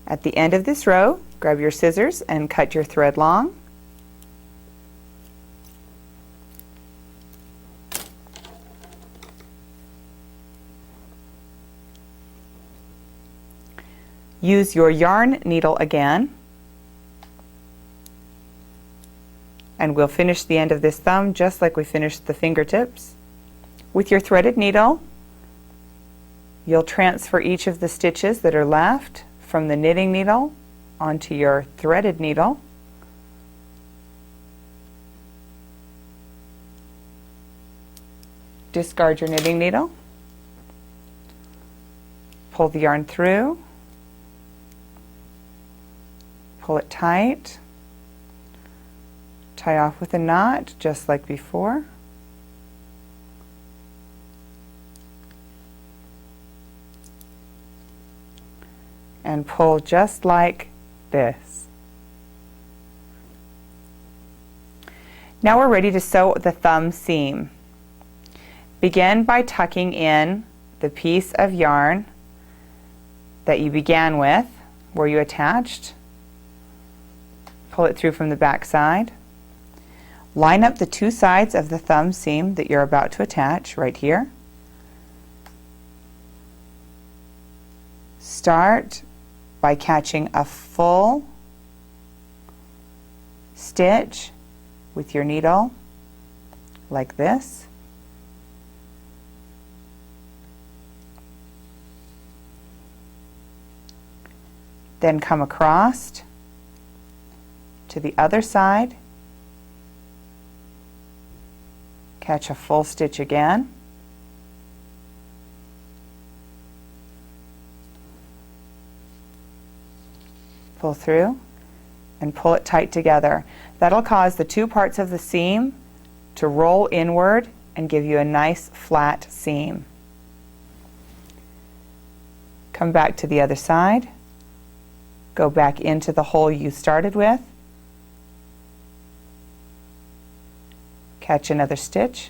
At the end of this row, grab your scissors and cut your thread long. Use your yarn needle again, and we'll finish the end of this thumb just like we finished the fingertips. With your threaded needle, you'll transfer each of the stitches that are left from the knitting needle onto your threaded needle. Discard your knitting needle. Pull the yarn through. Pull it tight. Tie off with a knot just like before. And pull just like this. Now we're ready to sew the thumb seam. Begin by tucking in the piece of yarn that you began with, where you attached. Pull it through from the back side. Line up the two sides of the thumb seam that you're about to attach right here. Start by catching a full stitch with your needle like this. Then come across to the other side, catch a full stitch again, pull through and pull it tight together. That'll cause the two parts of the seam to roll inward and give you a nice flat seam. Come back to the other side, go back into the hole you started with, catch another stitch,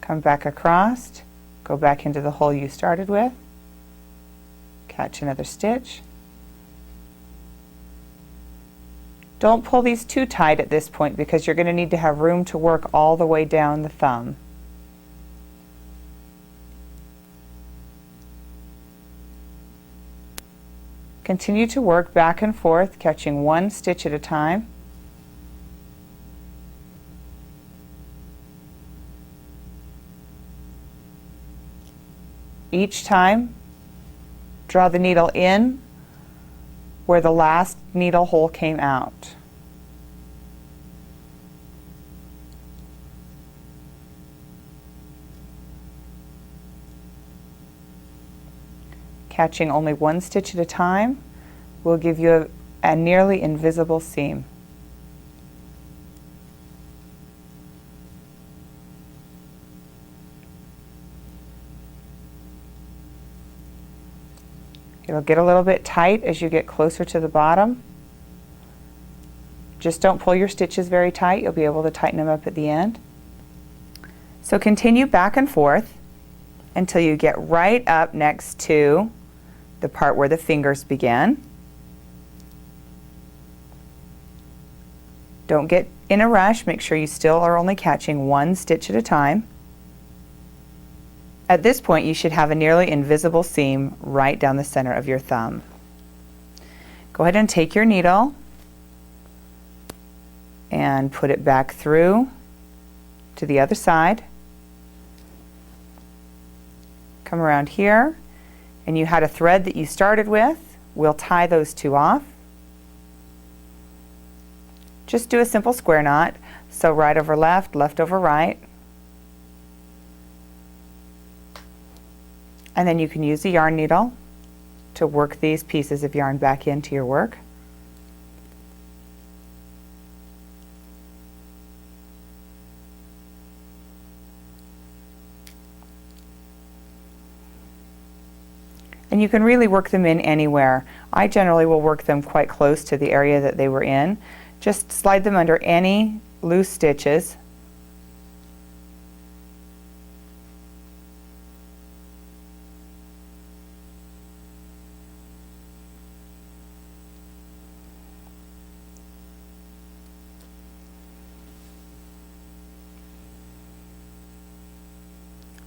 come back across, go back into the hole you started with, catch another stitch. Don't pull these too tight at this point because you're going to need to have room to work all the way down the thumb. Continue to work back and forth, catching one stitch at a time. Each time, draw the needle in where the last needle hole came out. Catching only one stitch at a time will give you a nearly invisible seam. It'll get a little bit tight as you get closer to the bottom. Just don't pull your stitches very tight. You'll be able to tighten them up at the end. So continue back and forth until you get right up next to the part where the fingers begin. Don't get in a rush. Make sure you still are only catching one stitch at a time. At this point, you should have a nearly invisible seam right down the center of your thumb. Go ahead and take your needle and put it back through to the other side. Come around here, and you had a thread that you started with. We'll tie those two off. Just do a simple square knot. So right over left, left over right. And then you can use a yarn needle to work these pieces of yarn back into your work. And you can really work them in anywhere. I generally will work them quite close to the area that they were in. Just slide them under any loose stitches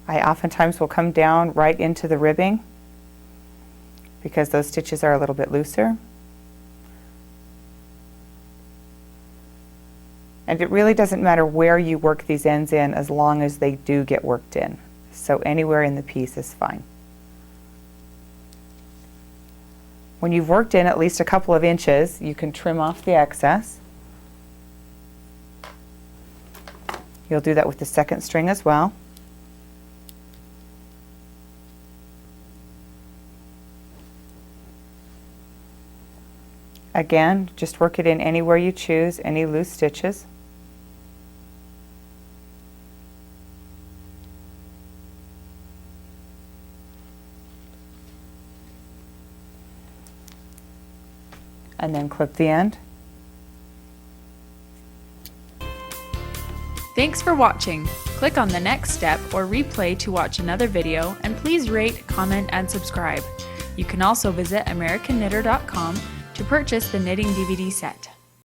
I oftentimes will come down right into the ribbing because those stitches are a little bit looser. And it really doesn't matter where you work these ends in as long as they do get worked in. So anywhere in the piece is fine. When you've worked in at least a couple of inches, you can trim off the excess. You'll do that with the second string as well. Again, just work it in anywhere you choose, any loose stitches. And then clip the end. Thanks for watching. Click on the next step or replay to watch another video, and please rate, comment, and subscribe. You can also visit AmericanKnitter.com to purchase the knitting DVD set.